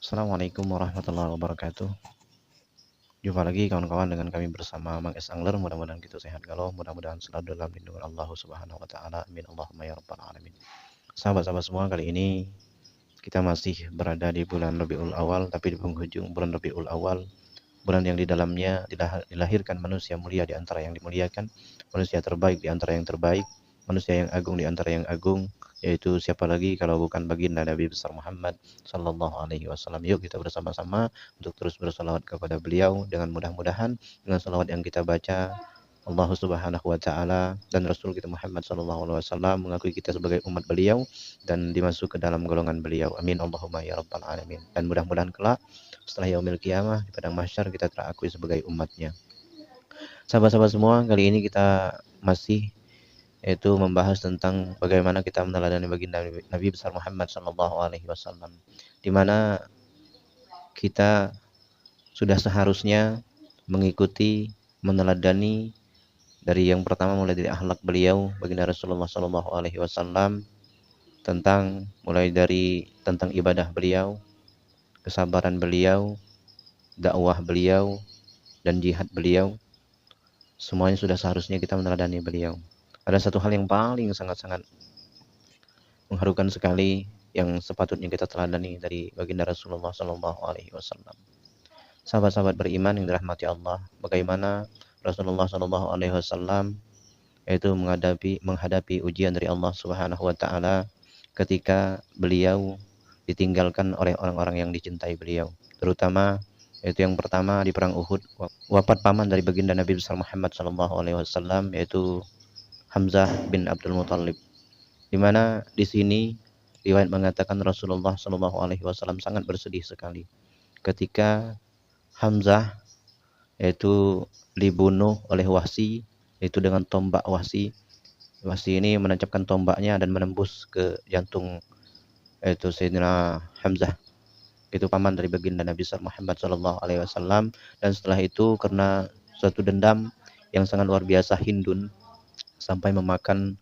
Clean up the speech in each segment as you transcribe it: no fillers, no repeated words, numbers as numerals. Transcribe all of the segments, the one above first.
Assalamualaikum warahmatullahi wabarakatuh. Jumpa lagi kawan-kawan dengan kami bersama Mang Es Angler. Mudah-mudahan kita sehat galau, mudah-mudahan selalu dalam lindungan Allah Subhanahu wa taala. Amin Allahumma ya rabbal alamin. Sahabat-sahabat semua, kali ini kita masih berada di bulan Rabiul Awal, tapi di penghujung bulan Rabiul Awal, bulan yang di dalamnya dilahirkan manusia mulia di antara yang dimuliakan, manusia terbaik di antara yang terbaik, manusia yang agung di antara yang agung, yaitu siapa lagi kalau bukan baginda Nabi besar Muhammad sallallahu alaihi wasallam. Yuk kita bersama-sama untuk terus bersalawat kepada beliau, dengan mudah-mudahan dengan salawat yang kita baca Allah Subhanahu wa taala dan Rasul kita Muhammad sallallahu alaihi wasallam mengakui kita sebagai umat beliau dan dimasuk ke dalam golongan beliau. Amin Allahumma ya rabbal alamin. Dan mudah-mudahan kelak setelah yaumil qiyamah di padang mahsyar kita terakui sebagai umatnya. Sahabat-sahabat semua, kali ini kita masih yaitu membahas tentang bagaimana kita meneladani baginda Nabi besar Muhammad sallallahu alaihi wasallam, di mana kita sudah seharusnya mengikuti, meneladani dari yang pertama mulai dari akhlak beliau baginda Rasulullah sallallahu alaihi wasallam, tentang mulai dari tentang ibadah beliau, kesabaran beliau, dakwah beliau, dan jihad beliau. Semuanya sudah seharusnya kita meneladani beliau. Ada satu hal yang paling sangat-sangat mengharukan sekali yang sepatutnya kita teladani dari baginda Rasulullah Sallallahu Alaihi Wasallam. Sahabat-sahabat beriman yang dirahmati Allah, bagaimana Rasulullah Sallallahu Alaihi Wasallam yaitu menghadapi ujian dari Allah Subhanahu Wa Taala ketika beliau ditinggalkan oleh orang-orang yang dicintai beliau, terutama yaitu yang pertama di perang Uhud, wafat paman dari baginda Nabi besar Muhammad Sallallahu Alaihi Wasallam, yaitu Hamzah bin Abdul Muthalib, di mana di sini riwayat mengatakan Rasulullah Sallallahu Alaihi Wasallam sangat bersedih sekali ketika Hamzah yaitu dibunuh oleh Wahsy, yaitu dengan tombak Wahsy. Wahsy ini menancapkan tombaknya dan menembus ke jantung yaitu Sayyidina Hamzah, itu paman dari baginda Nabi Muhammad Sallallahu Alaihi Wasallam. Dan setelah itu karena suatu dendam yang sangat luar biasa, Hindun sampai memakan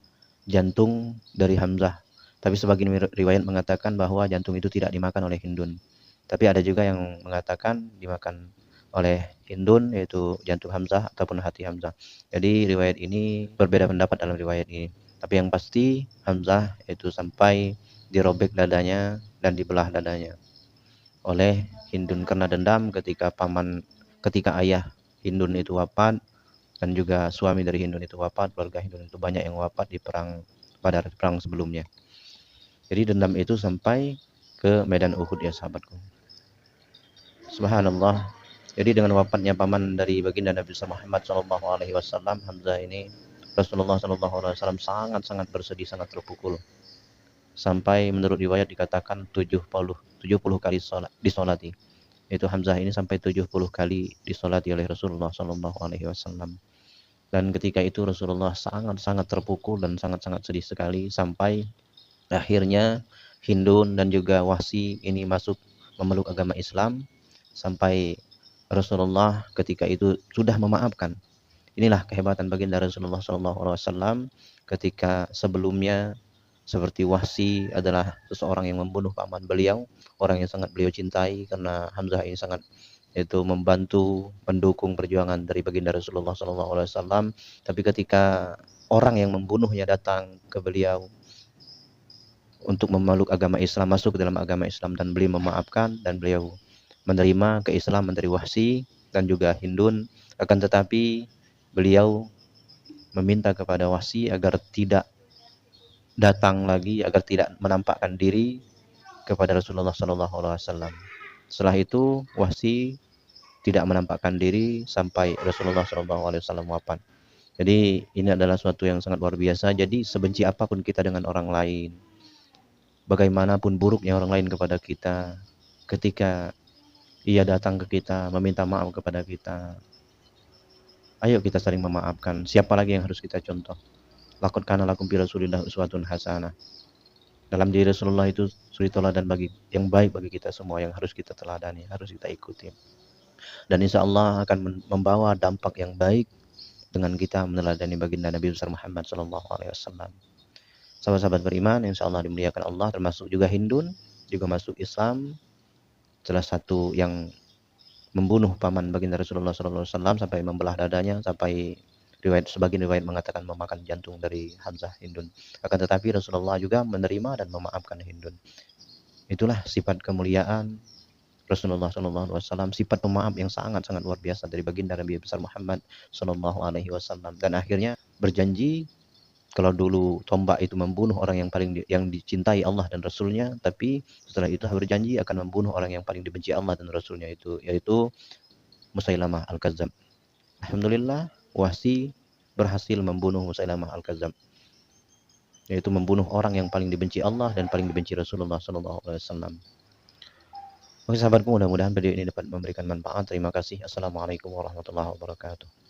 jantung dari Hamzah. Tapi sebagian riwayat mengatakan bahwa jantung itu tidak dimakan oleh Hindun. Tapi ada juga yang mengatakan dimakan oleh Hindun, yaitu jantung Hamzah ataupun hati Hamzah. Jadi riwayat ini berbeda pendapat dalam riwayat ini. Tapi yang pasti Hamzah itu sampai dirobek dadanya dan dibelah dadanya oleh Hindun karena dendam ketika ayah Hindun itu wafat, dan juga suami dari Hindun itu wafat. Keluarga Hindun itu banyak yang wafat di perang Badar, perang sebelumnya. Jadi dendam itu sampai ke medan Uhud ya sahabatku. Subhanallah. Jadi dengan wafatnya paman dari baginda Nabi Muhammad Sallallahu Alaihi Wasallam, Hamzah ini, Rasulullah Sallallahu Alaihi Wasallam sangat bersedih, sangat terpukul. Sampai menurut riwayat dikatakan 70 kali disolati. Itu Hamzah ini sampai 70 kali disolati oleh Rasulullah Sallallahu Alaihi Wasallam. Dan ketika itu Rasulullah sangat terpukul dan sangat sedih sekali, sampai akhirnya Hindun dan juga Wahsy ini masuk memeluk agama Islam, sampai Rasulullah ketika itu sudah memaafkan. Inilah kehebatan baginda Rasulullah SAW, ketika sebelumnya seperti Wahsy adalah seseorang yang membunuh paman beliau, orang yang sangat beliau cintai, karena Hamzah ini sangat itu membantu mendukung perjuangan dari baginda Rasulullah SAW. Tapi ketika orang yang membunuhnya datang ke beliau untuk memeluk agama Islam, masuk ke dalam agama Islam, dan beliau memaafkan dan beliau menerima keislaman dari Wahsy dan juga Hindun. Akan tetapi beliau meminta kepada Wahsy agar tidak datang lagi, agar tidak menampakkan diri kepada Rasulullah SAW. Setelah itu Wahsy tidak menampakkan diri sampai Rasulullah SAW wafat. Jadi ini adalah suatu yang sangat luar biasa. Jadi sebenci apapun kita dengan orang lain, bagaimanapun buruknya orang lain kepada kita, ketika ia datang ke kita meminta maaf kepada kita, ayo kita saling memaafkan. Siapa lagi yang harus kita contoh? Laqad kana lakum fi Rasulillah uswatun hasanah. Dalam diri Rasulullah itu suri teladan bagi yang baik bagi kita semua, yang harus kita teladani, harus kita ikuti. Dan insya Allah akan membawa dampak yang baik dengan kita meneladani baginda Nabi besar Muhammad Sallallahu Alaihi Wasallam. Sahabat-sahabat beriman, insya Allah dimuliakan Allah, termasuk juga Hindun juga masuk Islam salah satu yang membunuh paman baginda Rasulullah SAW sampai membelah dadanya, sampai sebagian riwayat mengatakan memakan jantung dari Hamzah Hindun. Akan tetapi Rasulullah juga menerima dan memaafkan Hindun. Itulah sifat kemuliaan Rasulullah SAW, sifat pemaaf yang sangat-sangat luar biasa dari baginda Nabi besar Muhammad SAW. Dan akhirnya berjanji, kalau dulu tombak itu membunuh orang yang paling yang dicintai Allah dan Rasulnya, tapi setelah itu berjanji akan membunuh orang yang paling dibenci Allah dan Rasulnya, itu yaitu Musailamah Al-Kadzab. Alhamdulillah, Wahsy berhasil membunuh Musailamah Al-Kadzab, yaitu membunuh orang yang paling dibenci Allah dan paling dibenci Rasulullah SAW. Oke sahabatku, mudah-mudahan video ini dapat memberikan manfaat. Terima kasih. Assalamualaikum warahmatullahi wabarakatuh.